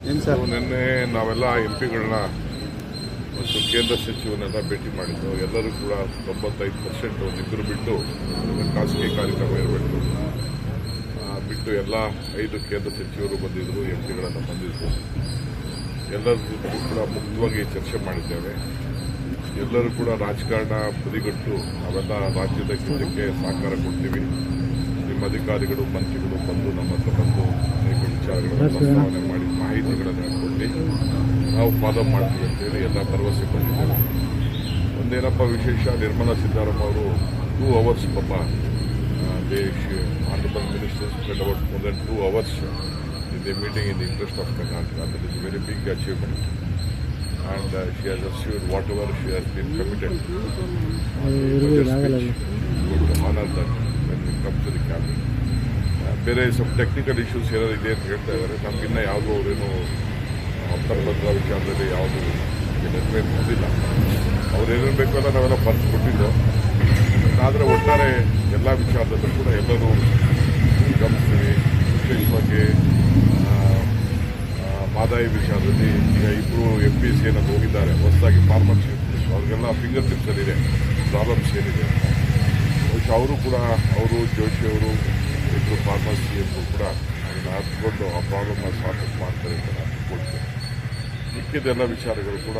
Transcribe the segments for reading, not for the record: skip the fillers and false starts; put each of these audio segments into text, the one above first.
ನಿನ್ನೆ ನಾವೆಲ್ಲ ಎಂಪಿಗಳನ್ನ ಮತ್ತು ಕೇಂದ್ರ ಸಚಿವರನ್ನೆಲ್ಲ ಭೇಟಿ ಮಾಡಿದ್ದು. ಎಲ್ಲರೂ ಕೂಡ 95% ಒಂದಿಬ್ಬರು ಬಿಟ್ಟು ಖಾಸಗಿ ಕಾರ್ಯಕ್ರಮ ಇರಬೇಕು ಬಿಟ್ಟು ಎಲ್ಲ 5 ಕೇಂದ್ರ ಸಚಿವರು ಬಂದಿದ್ದರು, ಎಂಪಿಗಳೆಲ್ಲ ಬಂದಿದ್ದರು. ಎಲ್ಲರೂ ಕೂಡ ಮುಕ್ತವಾಗಿ ಚರ್ಚೆ ಮಾಡಿದ್ದೇವೆ. ಎಲ್ಲರೂ ಕೂಡ ರಾಜಕಾರಣ ಬದಿಗಟ್ಟು ನಾವೆಲ್ಲ ರಾಜ್ಯದ ಕೆಲಸಕ್ಕೆ ಸಹಕಾರ ಕೊಡ್ತೀವಿ. ನಿಮ್ಮ ಅಧಿಕಾರಿಗಳು ಮಂತ್ರಿಗಳು ಬಂದು ನಮ್ಮ ಹತ್ರ ಬಂದು ಅನೇಕ ವಿಚಾರಗಳನ್ನು ಪ್ರಸ್ತಾವನೆ ಮಾಡಿ ಮಾಹಿತಿಗಳನ್ನು ಕೊಟ್ಟು ನಾವು ಫಾಲೋ ಮಾಡ್ತೀವಿ ಅಂತೇಳಿ ಎಲ್ಲ ಭರವಸೆ ಕೊಟ್ಟಿದ್ದೇವೆ. ಒಂದೇನಪ್ಪ ವಿಶೇಷ, ನಿರ್ಮಲಾ ಸೀತಾರಾಮನ್ ಅವರು 2 hours ಪಾಪ honorable minister spent about more than 2 hours in the meeting in the interest of Karnataka. That is a very big achievement. And she has assured whatever she has been committed to honor that when we come to the cabinet. ಬೇರೆ ಸ್ವಲ್ಪ technical issues ಏನಾದ್ರು ಇದೆ ಅಂತ ಹೇಳ್ತಾ ಇದ್ದಾರೆ. ನಮಗಿನ್ನ ಯಾವುದೂ ಅವರೇನು ಅಂತರ್ಭದ್ರ ವಿಚಾರದಲ್ಲಿ ಯಾವುದು ನಿರ್ಣಯ ಬಂದಿಲ್ಲ. ಅವ್ರೇನೇನು ಬೇಕಲ್ಲ ನಾವೆಲ್ಲ ಬರೆದು ಕೊಟ್ಟಿದ್ದು. ಆದರೆ ಒಟ್ಟಾರೆ ಎಲ್ಲ ವಿಚಾರದಲ್ಲೂ ಕೂಡ ಎಲ್ಲರೂ ಗಮನಿಸ್ತೀವಿ. ವಿಶೇಷವಾಗಿ ಮಾದಾಯಿ ವಿಚಾರದಲ್ಲಿ ಈಗ ಇಬ್ಬರು MPs ಏನಾದ್ರು ಹೋಗಿದ್ದಾರೆ, ಹೊಸದಾಗಿ ಫಾರ್ಮರ್ಶಿಪ್, ಅವ್ರಿಗೆಲ್ಲ ಫಿಂಗರ್ ಟಿಪ್ಸಲ್ಲಿದೆ ಪ್ರಾಬ್ಲಮ್ಸ್ ಏನಿದೆ. ಬಹುಶಃ ಅವರು ಕೂಡ ಜೋಶಿ ಅವರು ಇಬ್ಬರು ಫಾರ್ಮರ್ಸ್ CMಗಳು ಕೂಡ ಅದನ್ನು ಹತ್ಕೊಂಡು ಆ ಪ್ರಾಬ್ಲಮ್ನ ಸಾಲ್ವ್ ಮಾಡ್ತಾರೆ ಅಂತ ನಾನು ಅನ್ಕೊಳ್ತೇನೆ. ಮಿಕ್ಕಿದೆಲ್ಲ ವಿಚಾರಗಳು ಕೂಡ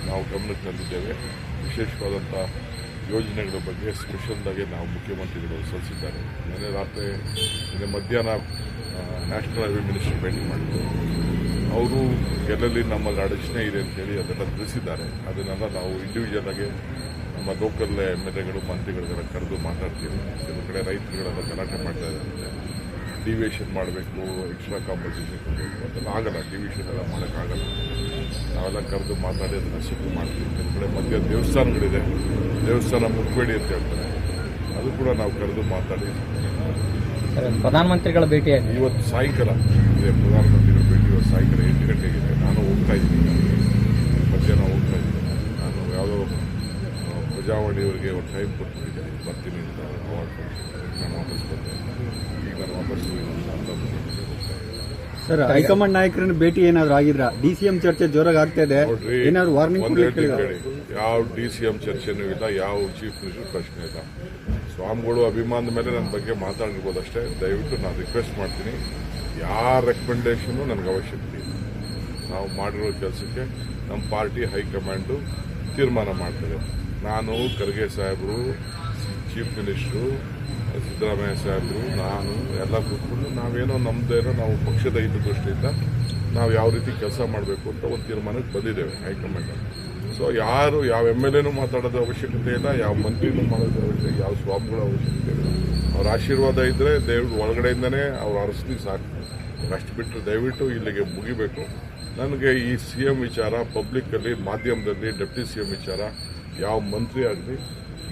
ನಾವು ಗಮನಕ್ಕೆ ತಂದಿದ್ದೇವೆ. ವಿಶೇಷವಾದಂಥ ಯೋಜನೆಗಳ ಬಗ್ಗೆ ಸ್ಪೆಷಲ್ದಾಗಿ ನಾವು ಮುಖ್ಯಮಂತ್ರಿಗಳು ಸಲ್ಲಿಸಿದ್ದಾರೆ. ನಿನ್ನೆ ಮಧ್ಯಾಹ್ನ ನ್ಯಾಷನಲ್ ಹೈವೇ ಮಿನಿಸ್ಟರ್ ಭೇಟಿ ಮಾಡಿದ್ರು. ಅವರು ಎಲ್ಲೆಲ್ಲಿ ನಮ್ಮಲ್ಲಿ ಅಡಚಣೆ ಇದೆ ಅಂತೇಳಿ ಅದೆಲ್ಲ ತಿಳಿಸಿದ್ದಾರೆ. ಅದನ್ನೆಲ್ಲ ನಾವು ಇಂಡಿವಿಜುವಲ್ ಆಗಿ ನಮ್ಮ ಲೋಕಲ್ MLAಗಳು ಮಂತ್ರಿಗಳಿಗೆಲ್ಲ ಕರೆದು ಮಾತಾಡ್ತೀವಿ. ಕೆಲವು ಕಡೆ ರೈತರುಗಳೆಲ್ಲ ಗಲಾಟೆ ಮಾಡ್ತಾ ಇದ್ದಾರೆ, ಡಿವಿಯೇಷನ್ ಮಾಡಬೇಕು, ಎಕ್ಸ್ಟ್ರಾ ಕಾಂಪನ್ಸೇಷನ್ ಕೊಡಬೇಕು, ಅದೆಲ್ಲ ಆಗಲ್ಲ. ಡಿವಿಯೇಷನ್ ಎಲ್ಲ ಮಾಡೋಕ್ಕಾಗಲ್ಲ. ನಾವೆಲ್ಲ ಕರೆದು ಮಾತಾಡಿ ಅದನ್ನು ಸಿಕ್ಕು ಮಾಡ್ತೀವಿ. ಕೆಲವು ಕಡೆ ಮಧ್ಯ ದೇವಸ್ಥಾನಗಳಿದೆ, ದೇವಸ್ಥಾನ ಮುಟ್ಬೇಡಿ ಅಂತ ಹೇಳ್ತಾರೆ, ಅದು ಕೂಡ ನಾವು ಕರೆದು ಮಾತಾಡಿ. ಪ್ರಧಾನಮಂತ್ರಿಗಳ ಭೇಟಿ ಇವತ್ತು ಸಾಯಂಕಾಲ ಇದೆ. ಪ್ರಧಾನಮಂತ್ರಿಗಳ ಭೇಟಿ ಇವತ್ತು ಸಾಯಂಕಾಲ 8 ಗಂಟೆಗಿದೆ. ನಾನು ಹೋಗ್ತಾ ಇದ್ದೀನಿ, ಮಧ್ಯಾಹ್ನ ಹೋಗ್ತಾ ಇದ್ದೀನಿ. ನಾನು ಯಾವುದೋ ಪ್ರಜಾವಾಣಿಯವರಿಗೆ ಒಂದು ಟೈಮ್ ಕೊಟ್ಬಿಟ್ಟಿದ್ದೇನೆ, ಬರ್ತೀನಿ ಅಂತ. ನಾನು ವಾಪಸ್ ಬಂದೆ. ಈಗ ನಾನು ವಾಪಸ್ ಸರ್, ಹೈಕಮಾಂಡ್ ನಾಯಕರನ್ನ ಭೇಟಿ ಏನಾದ್ರು ಆಗಿದ್ರ? DCM ಚರ್ಚೆ ಜೋರಾಗಿ ಆಗ್ತಾ ಇದೆ, ಏನಾದ್ರು ವಾರ್ನಿಂಗ್ ಹೇಳಿ. ಯಾವ DCM ಚರ್ಚೆನೂ ಇಲ್ಲ, ಯಾವ ಚೀಫ್ ಮಿನಿಸ್ಟರ್ ಪ್ರಶ್ನೆ ಇಲ್ಲ. ಸ್ವಾಮಿಗಳು ಅಭಿಮಾನದ ಮೇಲೆ ನನ್ನ ಬಗ್ಗೆ ಮಾತಾಡಿರ್ಬೋದು ಅಷ್ಟೇ. ದಯವಿಟ್ಟು ನಾನು ರಿಕ್ವೆಸ್ಟ್ ಮಾಡ್ತೀನಿ, ಯಾರ ರೆಕಮೆಂಡೇಷನು ನನಗೆ ಅವಶ್ಯಕತೆ ಇಲ್ಲ. ನಾವು ಮಾಡಿರೋ ಕೆಲಸಕ್ಕೆ ನಮ್ಮ ಪಾರ್ಟಿ ಹೈಕಮಾಂಡು ತೀರ್ಮಾನ ಮಾಡ್ತದೆ. ನಾನು, ಖರ್ಗೆ ಸಾಹೇಬರು, ಚೀಫ್ ಮಿನಿಸ್ಟರು, ಸಿದ್ದರಾಮಯ್ಯ ಸಾಹೇಬರು, ನಾನು ಎಲ್ಲ ಕೂತ್ಕೊಂಡು ನಾವೇನೋ ನಮ್ಮದೇನೋ ನಾವು ಪಕ್ಷದ ಹಿತದೃಷ್ಟಿಯಿಂದ ನಾವು ಯಾವ ರೀತಿ ಕೆಲಸ ಮಾಡಬೇಕು ಅಂತ ಒಂದು ತೀರ್ಮಾನಕ್ಕೆ ಬಂದಿದ್ದೇವೆ ಹೈಕಮಾಂಡ್. ಸೊ ಯಾರು ಯಾವ MLAನೂ ಮಾತಾಡೋದು ಅವಶ್ಯಕತೆ ಇಲ್ಲ, ಯಾವ ಮಂತ್ರಿನೂ ಮಾಡೋದ್ರ ಅವಶ್ಯಕತೆ, ಯಾವ ಸ್ವಾಮಿಗಳ ಅವಶ್ಯಕತೆ ಇಲ್ಲ. ಅವ್ರ ಆಶೀರ್ವಾದ ಇದ್ದರೆ ದೇವ್ರ ಒಳಗಡೆಯಿಂದನೇ ಅವ್ರ ಅರಸಲಿ ಸಾಕು. ಅಷ್ಟು ಬಿಟ್ಟರೆ ದಯವಿಟ್ಟು ಇಲ್ಲಿಗೆ ಮುಗಿಬೇಕು. ನನಗೆ ಈ CM ವಿಚಾರ ಪಬ್ಲಿಕ್ಕಲ್ಲಿ, ಮಾಧ್ಯಮದಲ್ಲಿ ಡೆಪ್ಟಿ CM ವಿಚಾರ ಯಾವ ಮಂತ್ರಿ ಆಗಲಿ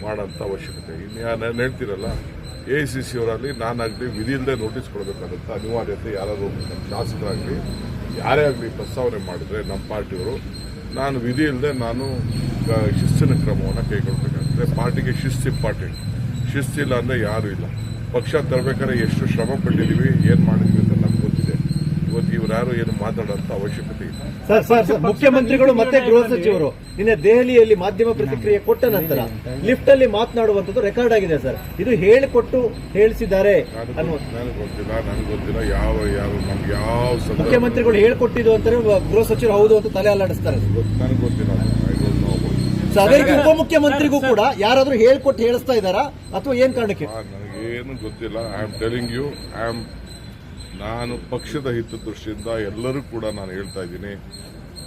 ಮಾಡೋಂಥ ಅವಶ್ಯಕತೆ. ಇನ್ನು ನಾನು ಹೇಳ್ತೀರಲ್ಲ, AICC ಅವರಾಗಲಿ ನಾನಾಗಲಿ ವಿಧಿ ಇಲ್ಲದೆ ನೋಟಿಸ್ ಕೊಡಬೇಕಾದಂಥ ಅನಿವಾರ್ಯತೆ ಯಾರಾದರೂ ಶಾಸಕರಾಗಲಿ ಯಾರೇ ಆಗಲಿ ಪ್ರಸ್ತಾವನೆ ಮಾಡಿದರೆ ನಮ್ಮ ಪಾರ್ಟಿಯವರು, ನಾನು ವಿಧಿ ಇಲ್ಲದೆ ನಾನು ಶಿಸ್ತಿನ ಕ್ರಮವನ್ನು ಕೈಗೊಳ್ಳಬೇಕಾಗ್ತದೆ. ಪಾರ್ಟಿಗೆ ಶಿಸ್ತು ಇಂಪಾರ್ಟೆಂಟ್. ಶಿಸ್ತಿಲ್ಲ ಅಂದರೆ ಯಾರೂ ಇಲ್ಲ. ಪಕ್ಷ ತರಬೇಕಾದ್ರೆ ಎಷ್ಟು ಶ್ರಮ ಪಟ್ಟಿದ್ದೀವಿ, ಏನು ಮಾಡಿದ್ವಿ ಅಂತ ನಮ್ಗೆ ಗೊತ್ತಿದೆ. ಇವತ್ತು ಇವ್ರು ಯಾರು ಏನು ಮಾತಾಡೋಂಥ ಅವಶ್ಯಕತೆ ಇಲ್ಲ. ಸರ್, ಮುಖ್ಯಮಂತ್ರಿಗಳು ಮತ್ತೆ ಗೃಹ ಸಚಿವರು ನಿನ್ನೆ ದೆಹಲಿಯಲ್ಲಿ ಮಾಧ್ಯಮ ಪ್ರತಿಕ್ರಿಯೆ ಕೊಟ್ಟ ನಂತರ ಲಿಫ್ಟ್ ಅಲ್ಲಿ ಮಾತನಾಡುವಂಥದ್ದು ರೆಕಾರ್ಡ್ ಆಗಿದೆ ಸರ್. ಇದು ಹೇಳಿಕೊಟ್ಟು ಹೇಳಿಸಿದ್ದಾರೆ ನನಗೆ ಗೊತ್ತಿಲ್ಲ ಯಾವ ನಮ್ಗೆ ಯಾವ ಮುಖ್ಯಮಂತ್ರಿಗಳು ಹೇಳ್ಕೊಟ್ಟಿದ್ದು ಅಂತಾರೆ. ಗೃಹ ಸಚಿವರು ಹೌದು ಅಂತ ತಲೆ ಅಲ್ಲಾಡಿಸ್ತಾರೆ. ನನಗೆ ಗೊತ್ತಿಲ್ಲ. ಅದೇ ರೀತಿ ಉಪಮುಖ್ಯಮಂತ್ರಿಗೂ ಕೂಡ ಯಾರಾದ್ರೂ ಹೇಳ್ಕೊಟ್ಟು ಹೇಳಿಸ್ತಾ ಇದ್ದಾರಾ ಅಥವಾ ಏನ್ ಕಾರಣಕ್ಕೆ? ನನಗೇನು ಗೊತ್ತಿಲ್ಲ. ಐ ಆಮ್ ಟೆಲಿಂಗ್ ಯು, ನಾನು ಪಕ್ಷದ ಹಿತದೃಷ್ಟಿಯಿಂದ ಎಲ್ಲರೂ ಕೂಡ ನಾನು ಹೇಳ್ತಾ ಇದ್ದೀನಿ,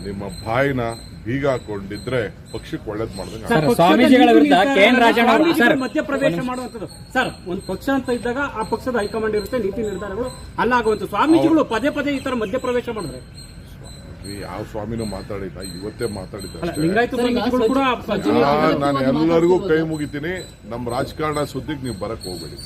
ನಿಮ್ಮ ಬಾಯಿನ ಬೀಗ ಹಾಕೊಂಡಿದ್ರೆ ಪಕ್ಷಕ್ಕೆ ಒಳ್ಳೇದು ಮಾಡಿದ್ರೆ. ಸ್ವಾಮೀಜಿಗಳ ವಿರುದ್ಧ KN ರಾಜಣ್ಣ ಮಧ್ಯಪ್ರವೇಶ ಮಾಡುವಂತದ್ದು ಸರ್, ಒಂದು ಪಕ್ಷ ಅಂತ ಇದ್ದಾಗ ಆ ಪಕ್ಷದ ಹೈಕಮಾಂಡ್ ಇರುತ್ತೆ, ನೀತಿ ನಿರ್ಧಾರಗಳು ಅಲ್ಲಾಗುವಂತ ಸ್ವಾಮೀಜಿಗಳು ಪದೇ ಪದೇ ಈ ತರ ಮಧ್ಯಪ್ರವೇಶ ಮಾಡಿದ್ರೆ ಯಾವ ಸ್ವಾಮಿನೂ ಮಾತಾಡಿಲ್ಲ, ಇವತ್ತೇ ಮಾತಾಡಿದ್ದಾರೆ. ಲಿಂಗಾಯತ ಸ್ವಾಮೀಜಿಗಳು ಕೂಡ ನಾನು ಎಲ್ಲರಿಗೂ ಕೈ ಮುಗಿತೀನಿ. ನಮ್ಮ ರಾಜಕಾರಣ ಸುದ್ದಿಗೆ ನೀವು ಬರಕ್ ಹೋಗ್ಬೇಡಿ.